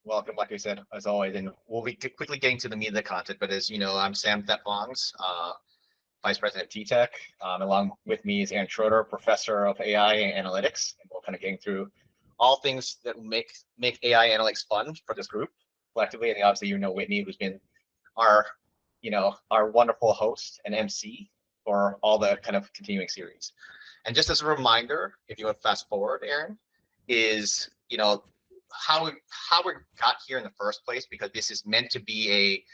welcome, like I said, as always, and we'll be quickly getting to the meat of the content. But as you know, I'm Sam Thetfongs, Vice President of TTEC. Along with me is Aaron Schroeder, Professor of AI and Analytics, and we're kind of getting through all things that make AI analytics fun for this group collectively. And obviously, Whitney, who's been our our wonderful host and MC for all the kind of continuing series. And just as a reminder, if you want to fast forward, Aaron, is how we got here in the first place, because this is meant to be a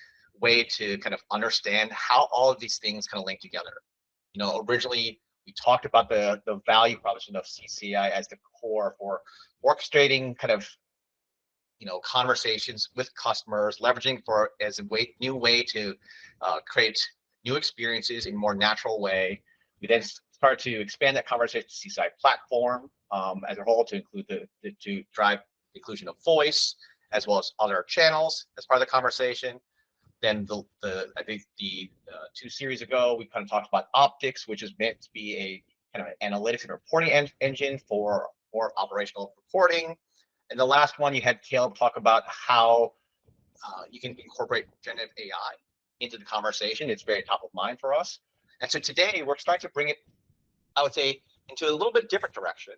way to kind of understand how all of these things kind of link together. Originally we talked about the value proposition of CCAI as the core for orchestrating kind of conversations with customers, leveraging as a new way to create new experiences in a more natural way. We then start to expand that conversation to CCAI Platform as a whole to include to drive the inclusion of voice as well as other channels as part of the conversation. Then I think the 2 series ago, we kind of talked about optics, which is meant to be a kind of an analytics and reporting engine for more operational reporting. And the last one, you had Caleb talk about how you can incorporate generative AI into the conversation. It's very top of mind for us. And so today we're starting to bring it, I would say, into a little bit different direction,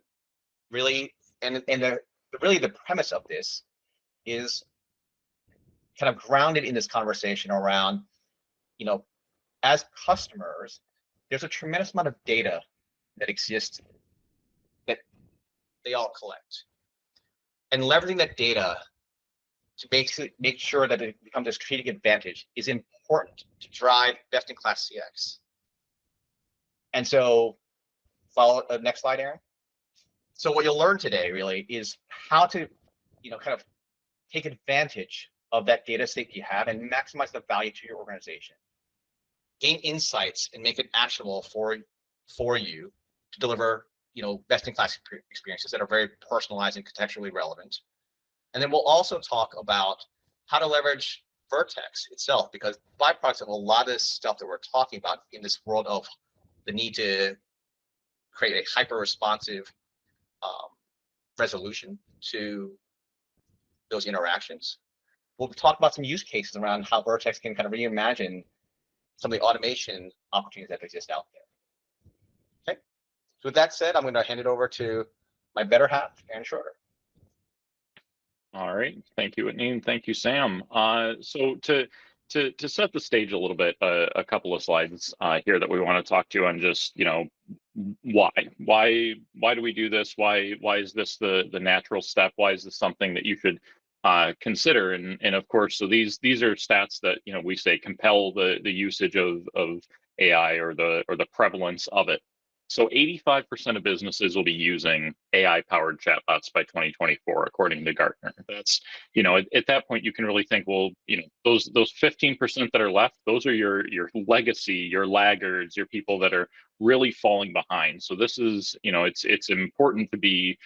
really. And really the premise of this is kind of grounded in this conversation around, as customers, there's a tremendous amount of data that exists that they all collect. And leveraging that data to make sure that it becomes a strategic advantage is important to drive best-in-class CX. And so, follow next slide, Aaron. So what you'll learn today really is how to, kind of take advantage of that data set you have and maximize the value to your organization. Gain insights and make it actionable for you to deliver, best-in-class experiences that are very personalized and contextually relevant. And then we'll also talk about how to leverage Vertex itself, because byproducts of a lot of this stuff that we're talking about in this world of the need to create a hyper-responsive resolution to those interactions. We'll talk about some use cases around how Vertex can kind of reimagine some of the automation opportunities that exist out there. Okay, so with that said, I'm going to hand it over to my better half, Aaron Schroeder. All right, thank you, Whitney, and thank you, Sam. So to set the stage a little bit, a couple of slides here that we want to talk to you on just, why do we do this? Why is this the natural step? Why is this something that you should consider? And of course, so these are stats that we say compel the usage of AI or the prevalence of it. So 85% of businesses will be using AI-powered chatbots by 2024, according to Gartner. That's, at that point, you can really think, well, those 15% that are left, those are your legacy, your laggards, your people that are really falling behind. So this is, it's important to be,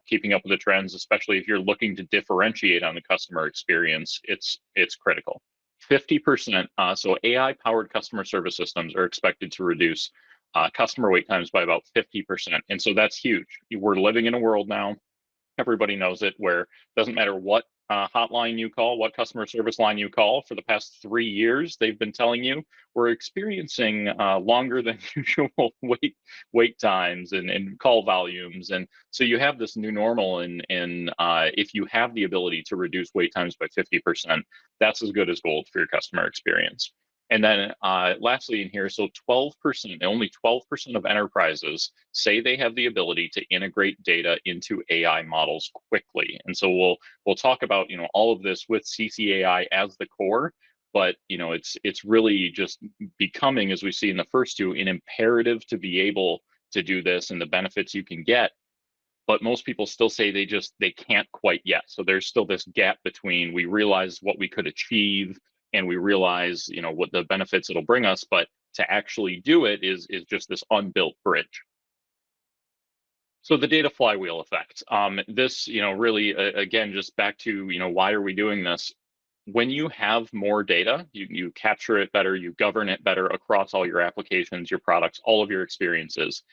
keeping up with the trends, especially if you're looking to differentiate on the customer experience. It's critical. 50%. So AI-powered customer service systems are expected to reduce customer wait times by about 50%. And so that's huge. We're living in a world now, everybody knows it, where it doesn't matter what hotline you call, what customer service line you call. For the past 3 years, they've been telling you we're experiencing longer than usual wait times and call volumes. And so you have this new normal, and if you have the ability to reduce wait times by 50%, that's as good as gold for your customer experience. And then lastly in here, so 12%, only 12% of enterprises say they have the ability to integrate data into AI models quickly. And so we'll talk about, all of this with CCAI as the core, but, it's really just becoming, as we see in the first two, an imperative to be able to do this and the benefits you can get. But most people still say they can't quite yet. So there's still this gap between we realize what we could achieve and we realize, what the benefits it'll bring us, but to actually do it is just this unbuilt bridge. So the data flywheel effect. This, really, again, just back to, why are we doing this? When you have more data, you capture it better, you govern it better across all your applications, your products, all of your experiences.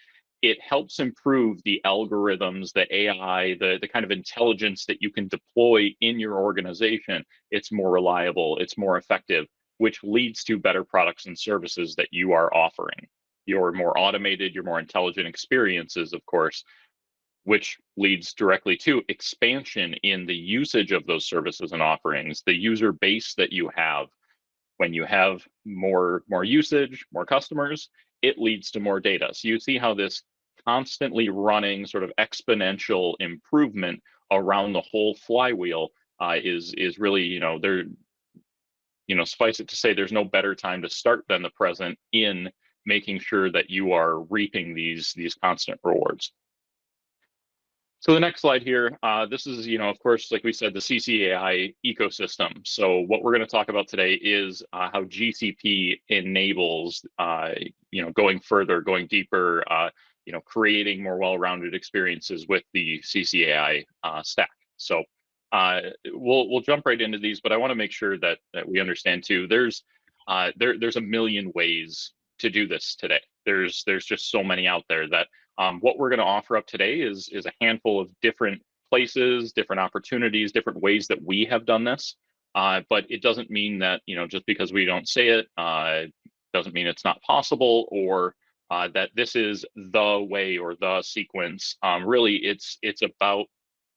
it helps improve the algorithms, the AI, the kind of intelligence that you can deploy in your organization. It's more reliable, it's more effective, which leads to better products and services that you are offering. Your more automated, your more intelligent experiences, of course, which leads directly to expansion in the usage of those services and offerings, the user base that you have. When you have more usage, more customers, it leads to more data. So you see how this constantly running sort of exponential improvement around the whole flywheel is really, suffice it to say, there's no better time to start than the present in making sure that you are reaping these constant rewards. So the next slide here, this is, of course, like we said, the CCAI ecosystem. So what we're going to talk about today is how GCP enables, going further, going deeper, creating more well-rounded experiences with the CCAI stack. So we'll jump right into these, but I want to make sure that we understand too. There's a million ways to do this today. There's just so many out there that what we're going to offer up today is a handful of different places, different opportunities, different ways that we have done this. But it doesn't mean that, just because we don't say it, doesn't mean it's not possible, or that this is the way or the sequence. Really, it's about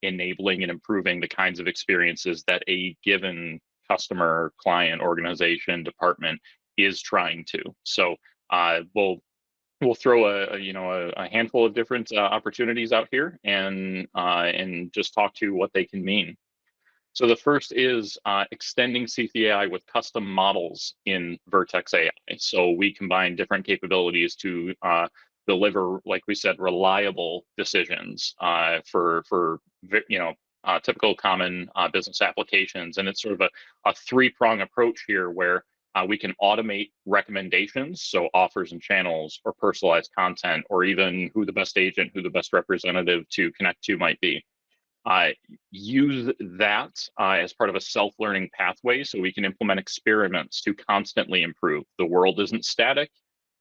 enabling and improving the kinds of experiences that a given customer, client, organization, department is trying to. So we'll throw a handful of different opportunities out here and just talk to what they can mean. So the first is extending CCAI with custom models in Vertex AI. So we combine different capabilities to deliver, like we said, reliable decisions for typical common business applications. And it's sort of a three-prong approach here where we can automate recommendations, so offers and channels, or personalized content, or even who the best agent, who the best representative to connect to might be. Use that as part of a self-learning pathway so we can implement experiments to constantly improve. The world isn't static.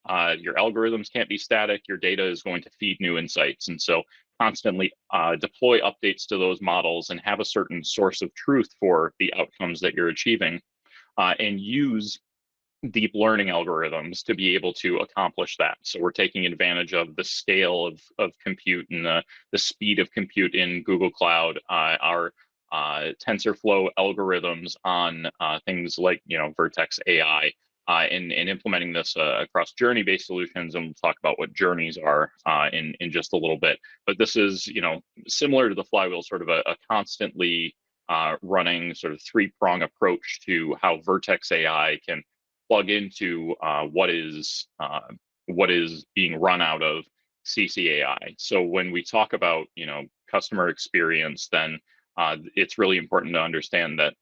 Your algorithms can't be static. Your data is going to feed new insights. And so constantly deploy updates to those models and have a certain source of truth for the outcomes that you're achieving, and use deep learning algorithms to be able to accomplish that. So we're taking advantage of the scale of compute and the speed of compute in Google Cloud, our TensorFlow algorithms on things like Vertex AI, and implementing this across journey-based solutions. And we'll talk about what journeys are in just a little bit. But this is similar to the flywheel, sort of a constantly running sort of three-prong approach to how Vertex AI can plug into what is being run out of CCAI. So when we talk about customer experience, then it's really important to understand that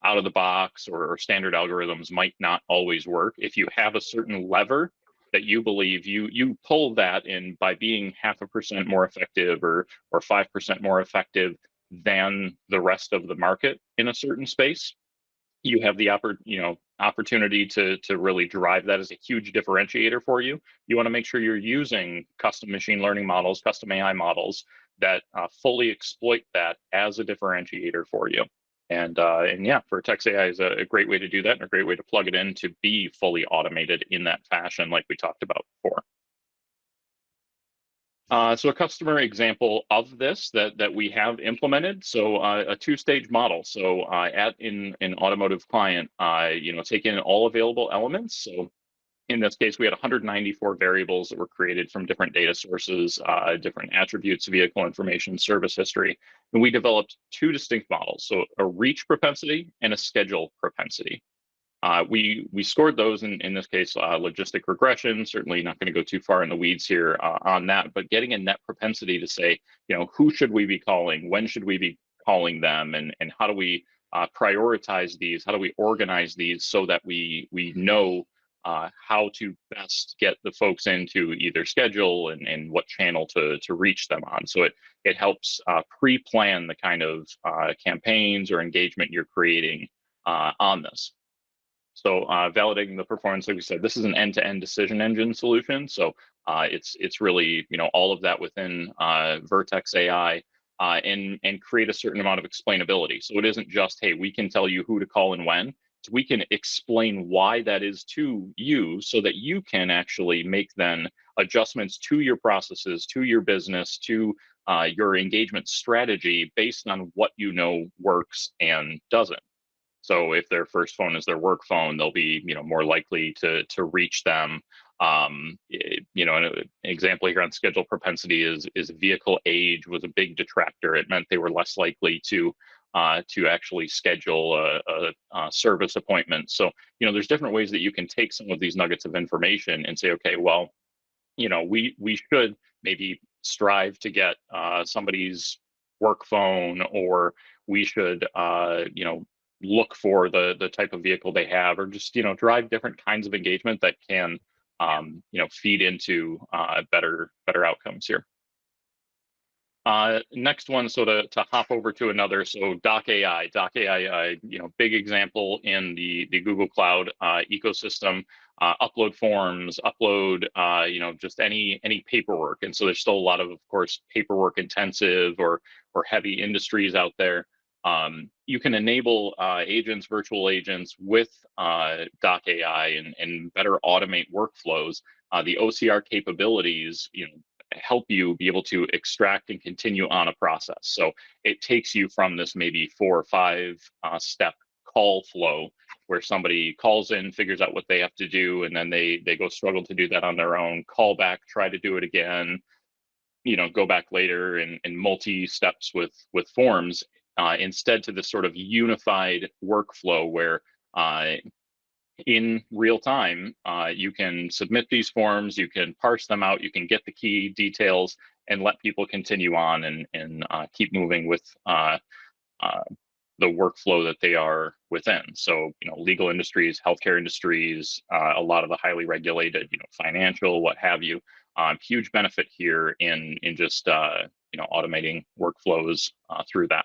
out of the box or standard algorithms might not always work. If you have a certain lever that you believe you pull that in by being 0.5% more effective or 5% more effective than the rest of the market in a certain space, you have the opportunity to really drive that as a huge differentiator for you. You want to make sure you're using custom machine learning models, custom AI models that fully exploit that as a differentiator for you. And yeah, Vertex AI is a great way to do that and a great way to plug it in to be fully automated in that fashion, like we talked about before. So a customer example of this that we have implemented, so a two-stage model. So in an automotive client, take in all available elements. So in this case, we had 194 variables that were created from different data sources, different attributes, vehicle information, service history. And we developed two distinct models, so a reach propensity and a schedule propensity. We scored those in this case, logistic regression. Certainly not going to go too far in the weeds here on that, but getting a net propensity to say, who should we be calling? When should we be calling them? And how do we prioritize these? How do we organize these so that we know how to best get the folks into either schedule and what channel to reach them on? So it helps pre-plan the kind of campaigns or engagement you're creating on this. So validating the performance, like we said, this is an end-to-end decision engine solution. So it's really, all of that within Vertex AI, and create a certain amount of explainability. So it isn't just, hey, we can tell you who to call and when. So we can explain why that is to you, so that you can actually make then adjustments to your processes, to your business, to your engagement strategy based on what you know works and doesn't. So if their first phone is their work phone, they'll be, more likely to reach them. An example here on schedule propensity is vehicle age was a big detractor. It meant they were less likely to actually schedule a service appointment. So there's different ways that you can take some of these nuggets of information and say, okay, well, we should maybe strive to get somebody's work phone, or we should look for the type of vehicle they have, or just drive different kinds of engagement that can feed into better outcomes here. Next one, so to hop over to another, so Doc AI, big example in the Google Cloud ecosystem. Upload forms, upload, just any paperwork, and so there's still a lot of course, paperwork intensive or heavy industries out there. You can enable agents, virtual agents with Doc AI and better automate workflows. The OCR capabilities, help you be able to extract and continue on a process. So it takes you from this maybe 4 or 5 step call flow where somebody calls in, figures out what they have to do, and then they go struggle to do that on their own, call back, try to do it again, go back later and multi steps with forms, instead to this sort of unified workflow where in real time, you can submit these forms, you can parse them out, you can get the key details and let people continue on and keep moving with the workflow that they are within. So, legal industries, healthcare industries, a lot of the highly regulated, financial, what have you, huge benefit here in just, automating workflows through that.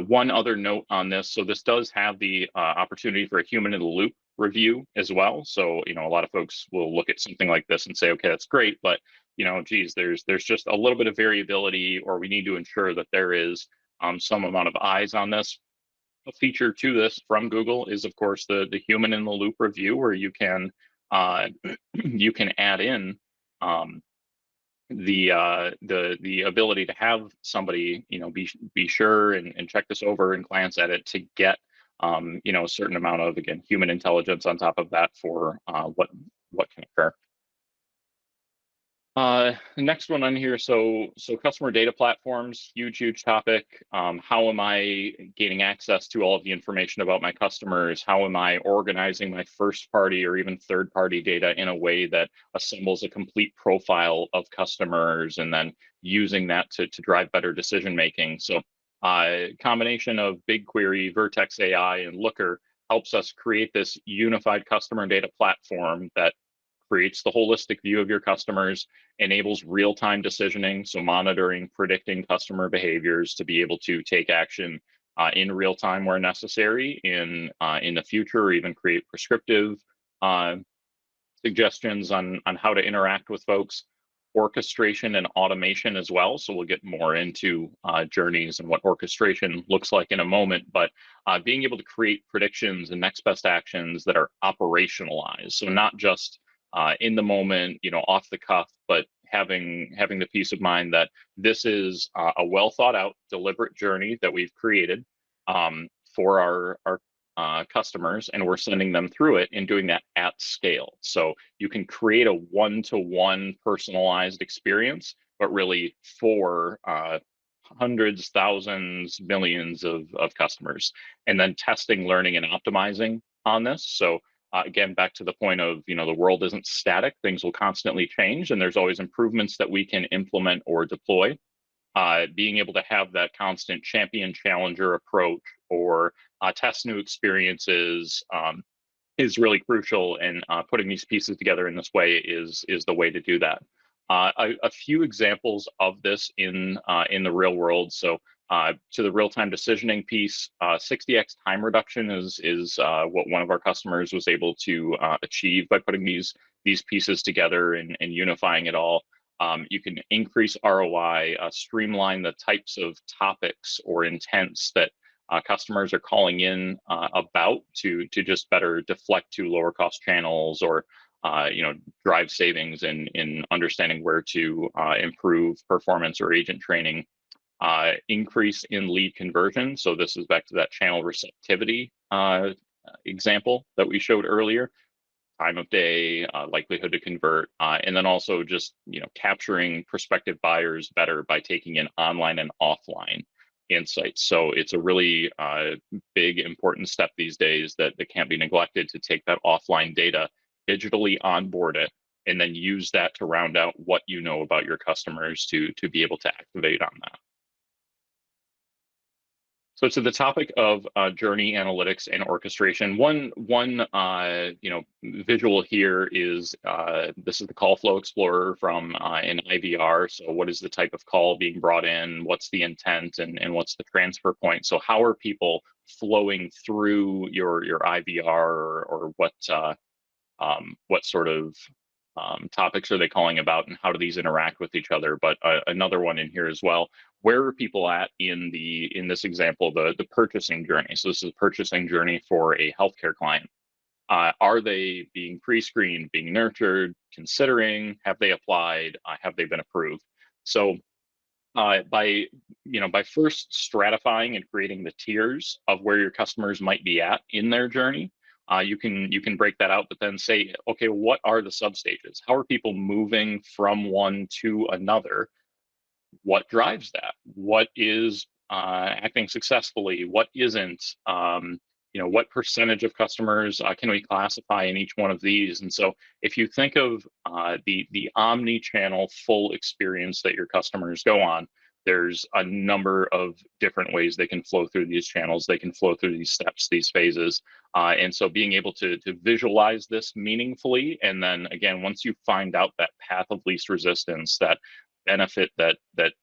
One other note on this, so this does have the opportunity for a human in the loop review as well. So, a lot of folks will look at something like this and say, okay, that's great, but geez, there's just a little bit of variability, or we need to ensure that there is some amount of eyes on this. A feature to this from Google is, of course, the human in the loop review, where you can you can add in the ability to have somebody be sure and check this over and glance at it to get a certain amount of, again, human intelligence on top of that for what can occur. The next one on here, so customer data platforms, huge topic. How am I gaining access to all of the information about my customers? How am I organizing my first party or even third party data in a way that assembles a complete profile of customers, and then using that to drive better decision making? So combination of BigQuery, Vertex AI, and Looker helps us create this unified customer data platform that creates the holistic view of your customers, enables real-time decisioning, so monitoring, predicting customer behaviors to be able to take action in real time where necessary in the future, or even create prescriptive suggestions on how to interact with folks. Orchestration and automation as well. So we'll get more into journeys and what orchestration looks like in a moment, but being able to create predictions and next best actions that are operationalized. So not just in the moment, off the cuff, but having the peace of mind that this is a well thought out, deliberate journey that we've created for our customers, and we're sending them through it and doing that at scale. So you can create a one-to-one personalized experience, but really for hundreds, thousands, millions of customers, and then testing, learning, and optimizing on this. So again, back to the point of, the world isn't static, things will constantly change, and there's always improvements that we can implement or deploy. Being able to have that constant champion challenger approach, or test new experiences, is really crucial, and putting these pieces together in this way is the way to do that. A few examples of this in the real world. So To the real-time decisioning piece, 60x time reduction is what one of our customers was able to achieve by putting these pieces together and unifying it all. You can increase ROI, streamline the types of topics or intents that customers are calling in about to just better deflect to lower cost channels, or drive savings in understanding where to improve performance or agent training. Increase in lead conversion. So this is back to that channel receptivity example that we showed earlier. Time of day, likelihood to convert, and then also just capturing prospective buyers better by taking in online and offline insights. So it's a really big, important step these days that can't be neglected, to take that offline data, digitally onboard it, and then use that to round out what you know about your customers to be able to activate on that. So to the topic of journey analytics and orchestration, one visual here is this is the call flow explorer from an IVR. So what is the type of call being brought in? What's the intent, and what's the transfer point? So how are people flowing through your IVR, or what sort of topics are they calling about, and how do these interact with each other? But another one in here as well, where are people at in this example, the purchasing journey? So this is a purchasing journey for a healthcare client. Are they being pre-screened, being nurtured, considering, have they applied, have they been approved? So by first stratifying and creating the tiers of where your customers might be at in their journey, you can break that out, but then say, okay, what are the substages? How are people moving from one to another? What drives that? What is acting successfully? What isn't? What percentage of customers can we classify in each one of these? And so if you think of the omni-channel full experience that your customers go on, there's a number of different ways they can flow through these channels. They can flow through these steps, these phases. And so being able to visualize this meaningfully, and then again, once you find out that path of least resistance, that benefit that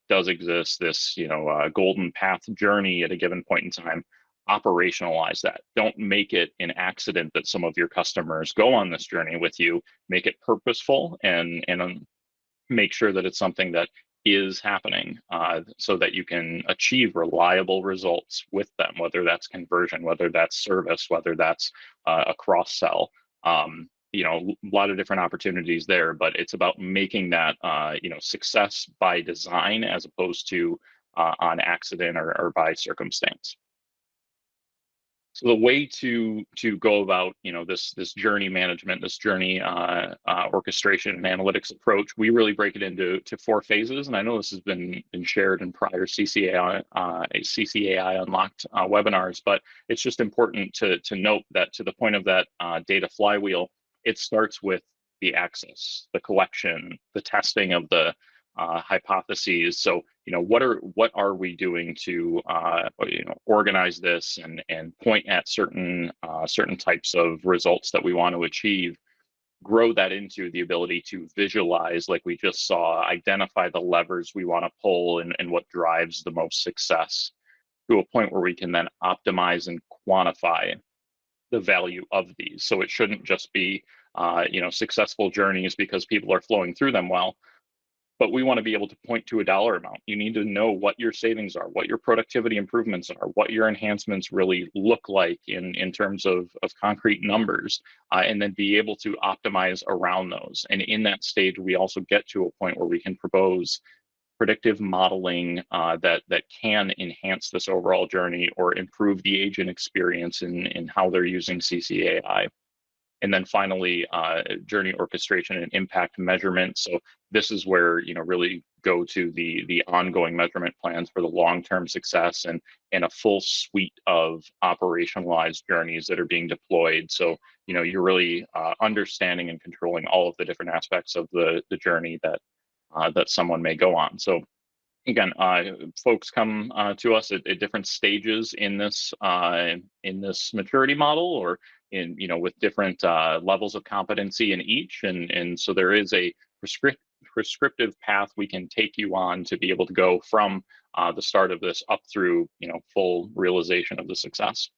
does exist, this golden path journey at a given point in time, operationalize that. Don't make it an accident that some of your customers go on this journey with you. Make it purposeful, and make sure that it's something that is happening, so that you can achieve reliable results with them, whether that's conversion, whether that's service, whether that's a cross-sell. A lot of different opportunities there, but it's about making that success by design, as opposed to on accident or by circumstance. So the way to go about this journey management, this journey orchestration and analytics approach, we really break it into 4 phases. And I know this has been shared in prior CCAI Unlocked webinars, but it's just important to note that to the point of that data flywheel, it starts with the access, the collection, the testing of the hypotheses. So what are we doing to organize this and point at certain types of results that we want to achieve, grow that into the ability to visualize, like we just saw, identify the levers we want to pull and what drives the most success, to a point where we can then optimize and quantify the value of these. So it shouldn't just be successful journeys because people are flowing through them well, but we want to be able to point to a dollar amount. You need to know what your savings are, what your productivity improvements are, what your enhancements really look like in terms of concrete numbers, and then be able to optimize around those. And in that stage, we also get to a point where we can propose predictive modeling that can enhance this overall journey, or improve the agent experience in how they're using CCAI. And then finally, journey orchestration and impact measurement. So this is where really go to the ongoing measurement plans for the long-term success, and a full suite of operationalized journeys that are being deployed. So you're really understanding and controlling all of the different aspects of the journey that someone may go on. So again, folks come to us at different stages in this maturity model, or with different levels of competency in each, and so there is a prescriptive path we can take you on to be able to go from the start of this up through, full realization of the success.